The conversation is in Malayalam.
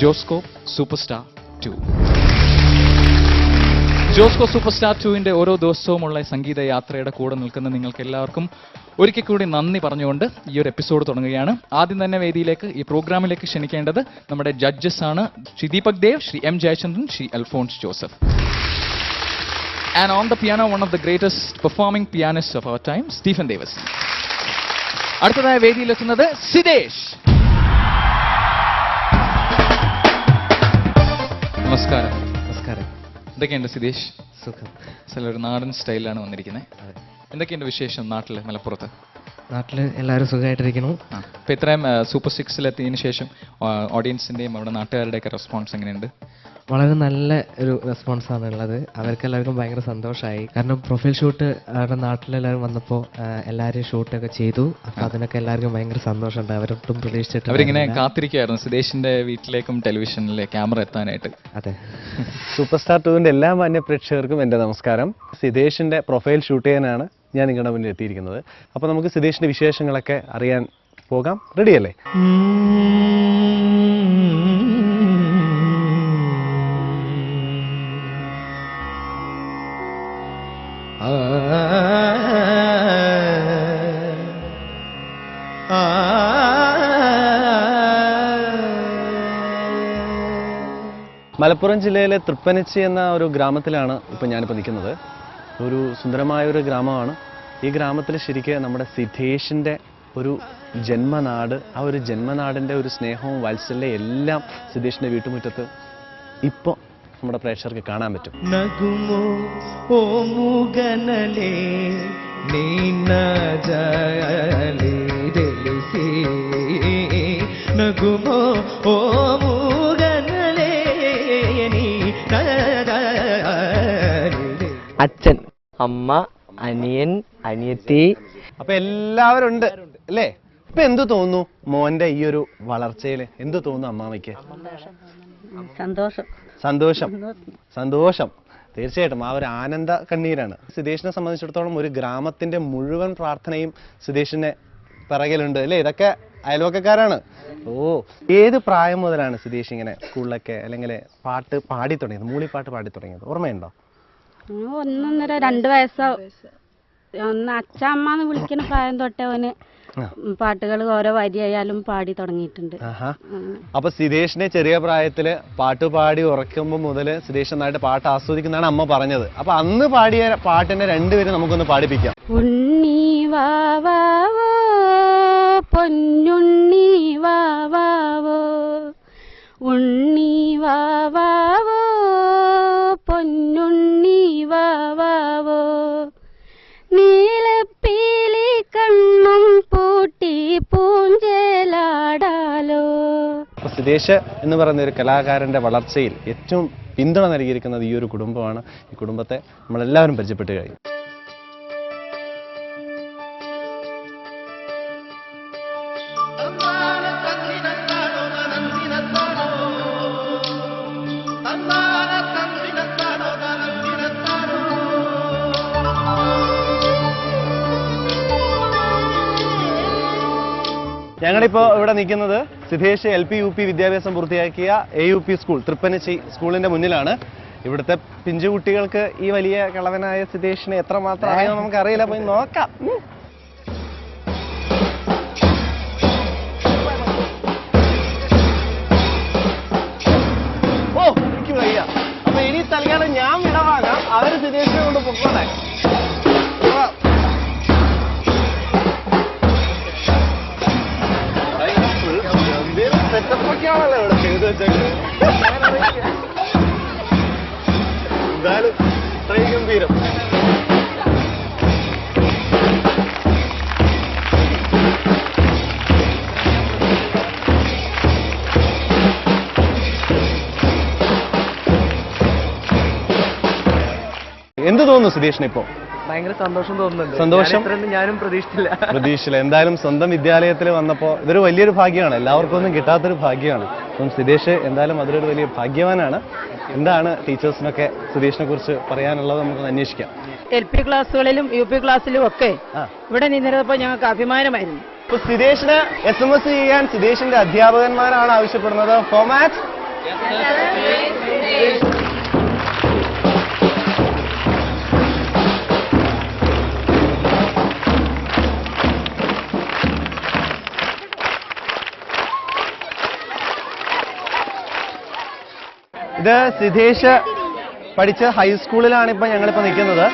ജോസ്കോ സൂപ്പർസ്റ്റാർ 2. ജോസ്കോ സൂപ്പർസ്റ്റാർ 2-ന്റെ ഓരോ ദിവസവുമുള്ള സംഗീത യാത്രയുടെ കൂടെ നിൽക്കുന്ന നിങ്ങൾക്ക് എല്ലാവർക്കും ഒരിക്കൽ കൂടി നന്ദി പറഞ്ഞുകൊണ്ട് ഈ ഒരു എപ്പിസോഡ് തുടങ്ങുകയാണ്. ആദ്യം തന്നെ വേദിയിലേക്ക് ഈ പ്രോഗ്രാമിലേക്ക് ക്ഷണിക്കേണ്ടത് നമ്മുടെ ജഡ്ജസ് ആണ്. Shri Deepak Dev, Shri M Jayachandran, Shri Alphons Joseph. And on the piano, one of the greatest performing pianists of our time, Stephen Davis. അടുത്തതായി വേദിയിലെത്തുന്നത് സിദേശ്. നമസ്കാരം. നമസ്കാരം. എന്തൊക്കെയുണ്ട് സിദേശ്? സുഖം. ഒരു നാടൻ സ്റ്റൈലിലാണ് വന്നിരിക്കുന്നത്. എന്തൊക്കെയുണ്ട് വിശേഷം നാട്ടിൽ, മലപ്പുറത്ത്? നാട്ടിൽ എല്ലാവരും സുഖമായിട്ടിരിക്കുന്നു. അപ്പോൾ ഇത്രയും സൂപ്പർ 6-ലെത്തിയതിനു ശേഷം ഓഡിയൻസിൻ്റെയും അവിടെ നാട്ടുകാരുടെയൊക്കെ റെസ്പോൺസ് എങ്ങനെയുണ്ട്? വളരെ നല്ല ഒരു റെസ്പോൺസാണ് ഉള്ളത്. അവർക്ക് എല്ലാവർക്കും ഭയങ്കര സന്തോഷമായി. കാരണം പ്രൊഫൈൽ ഷൂട്ട് അവരുടെ നാട്ടിലെല്ലാവരും വന്നപ്പോൾ എല്ലാവരും ഷൂട്ടൊക്കെ ചെയ്തു. അപ്പോൾ അതിനൊക്കെ എല്ലാവർക്കും ഭയങ്കര സന്തോഷമുണ്ട്. അവരൊട്ടും പ്രതീക്ഷിച്ചിട്ട് അവരിങ്ങനെ കാത്തിരിക്കുകയായിരുന്നു സിദേശിന്റെ വീട്ടിലേക്കും ടെലിവിഷനിലെ ക്യാമറ എത്താനായിട്ട്. അതെ. സൂപ്പർ സ്റ്റാർ 2-ന്റെ എല്ലാ മാന്യ പ്രേക്ഷകർക്കും എൻ്റെ നമസ്കാരം. സിദേശിന്റെ പ്രൊഫൈൽ ഷൂട്ട് ചെയ്യാനാണ് ഞാൻ നിങ്ങളുടെ മുന്നിൽ എത്തിയിരിക്കുന്നത്. അപ്പോൾ നമുക്ക് സിദേശിന്റെ വിശേഷങ്ങളൊക്കെ അറിയാൻ പോകാം. റെഡിയല്ലേ? മലപ്പുറം ജില്ലയിലെ തൃപ്പനച്ചി എന്ന ഒരു ഗ്രാമത്തിലാണ് ഇപ്പോൾ ഞാനിപ്പോൾ നിൽക്കുന്നത്. ഒരു സുന്ദരമായൊരു ഗ്രാമമാണ്. ഈ ഗ്രാമത്തിൽ ശരിക്കും നമ്മുടെ സിദേശിൻ്റെ ഒരു ജന്മനാട്, ആ ഒരു ജന്മനാടിൻ്റെ ഒരു സ്നേഹവും വാത്സല്യം എല്ലാം സിദേശിൻ്റെ വീട്ടുമുറ്റത്ത് ഇപ്പോൾ നമ്മുടെ പ്രേക്ഷകർക്ക് കാണാൻ പറ്റും. നഗുമോ ഓ മുഗനലേ നീനജലേ ദലിസേ നഗുമോ ഓ മുഗനലേ അച്ഛൻ, അമ്മ, അനിയൻ, അനിയത്തി. അപ്പൊ എല്ലാവരും ഉണ്ട് അല്ലേ? ഇപ്പൊ എന്തു തോന്നുന്നു മോന്റെ ഈ ഒരു വളർച്ചയിൽ? എന്തു തോന്നുന്നു അമ്മാമയ്ക്ക്? സന്തോഷം. തീർച്ചയായിട്ടും ആ ഒരു ആനന്ദ കണ്ണീരാണ്. സിദേശിനെ സംബന്ധിച്ചിടത്തോളം ഒരു ഗ്രാമത്തിന്റെ മുഴുവൻ പ്രാർത്ഥനയും സിദേശിന്റെ പിറകിലുണ്ട് അല്ലേ? ഇതൊക്കെ അയൽവക്കക്കാരാണ്. ഓ, ഏത് പ്രായം മുതലാണ് സിദേശ് ഇങ്ങനെ സ്കൂളിലൊക്കെ അല്ലെങ്കിൽ പാട്ട് പാടി തുടങ്ങിയത്, മൂളിപ്പാട്ട് പാടി തുടങ്ങിയത് ഓർമ്മയുണ്ടോ? 1-1.5-2 വയസ്സാവും. ഒന്ന് അച്ഛമ്മന്ന് വിളിക്കുന്ന പ്രായം തൊട്ടേ അവന് പാട്ടുകൾ ഓരോ വരിയായാലും പാടി തുടങ്ങിയിട്ടുണ്ട്. അപ്പൊ സിദേശിനെ ചെറിയ പ്രായത്തില് പാട്ട് പാടി ഉറക്കുമ്പോ മുതല് സിദേശ് നന്നായിട്ട് പാട്ട് ആസ്വദിക്കുന്നതാണ് അമ്മ പറഞ്ഞത്. അപ്പൊ അന്ന് പാടിയ പാട്ടിനെ രണ്ടുപേരും നമുക്കൊന്ന് പാടിപ്പിക്കാം. ഉണ്ണി വാവാവോ പൊന്നുണ്ണി വാവാവോ, ഉണ്ണി വാവാവോ പൊന്നുണ്ണി വാവാവോ, നീലപ്പീലി കണ്ണും പൂട്ടി പൂഞ്ചേലാടാലോ. സിദേശ് എന്ന് പറയുന്ന ഒരു കലാകാരന്റെ വളർച്ചയിൽ ഏറ്റവും പിന്തുണ നൽകിയിരിക്കുന്നത് ഈ ഒരു കുടുംബമാണ്. ഈ കുടുംബത്തെ നമ്മളെല്ലാവരും പരിചയപ്പെട്ട് കഴിയും. ഞങ്ങളിപ്പോൾ ഇവിടെ നിൽക്കുന്നത് സിദേശ് LP UP വിദ്യാഭ്യാസം പൂർത്തിയാക്കിയ AUP സ്കൂൾ തൃപ്പനച്ചി സ്കൂളിന്റെ മുന്നിലാണ്. ഇവിടുത്തെ പിഞ്ചുകുട്ടികൾക്ക് ഈ വലിയ കളവനായ സിദേശിനെ എത്രമാത്രം അറിയാമെന്ന് നമുക്കറിയില്ല. പോയി നോക്കാം. ഓ, എനിക്ക് വയ്യ. അപ്പൊ ഇനി തൽക്കാലം ഞാൻ വിടവാങ്ങാം. അവര് സിദേശിനെ കൊണ്ട് പൊക്കോട്ടെ. സെറ്റപ്പൊക്കെയാണല്ലോ ഇവിടെ ചെയ്ത് വെച്ചേക്ക്. എന്തായാലും ഇത്രയും ഗംഭീരം. എന്ത് തോന്നുന്നു സുധീഷിന് ഇപ്പോ? ഭയങ്കര സന്തോഷം തോന്നുന്നുണ്ട്. സന്തോഷം ഞാനും പ്രതീക്ഷിച്ചില്ല. എന്തായാലും സ്വന്തം വിദ്യാലയത്തിൽ വന്നപ്പോൾ ഇതൊരു വലിയൊരു ഭാഗ്യമാണ്, എല്ലാവർക്കും ഒന്നും കിട്ടാത്തൊരു ഭാഗ്യമാണ്. അപ്പം സുധീഷ് എന്തായാലും അതിലൊരു വലിയ ഭാഗ്യവാനാണ്. എന്താണ് ടീച്ചേഴ്സിനൊക്കെ സുധീഷിനെ കുറിച്ച് പറയാനുള്ളത് നമുക്ക് അന്വേഷിക്കാം. LP ക്ലാസ്സുകളിലും UP ക്ലാസ്സിലും ഒക്കെ ഇവിടെ നിന്നിരുന്നപ്പോൾ ഞങ്ങൾക്ക് അഭിമാനമായിരുന്നു. സുധീഷിന് SMS ചെയ്യാൻ സുധീഷിന്റെ അധ്യാപകന്മാരാണ് ആവശ്യപ്പെടുന്നത്. ഫോമാറ്റ് ഇത് സിദ്ധേഷ് പഠിച്ച ഹൈസ്കൂളിലാണ് ഇപ്പൊ ഞങ്ങളിപ്പോ നിൽക്കുന്നത്.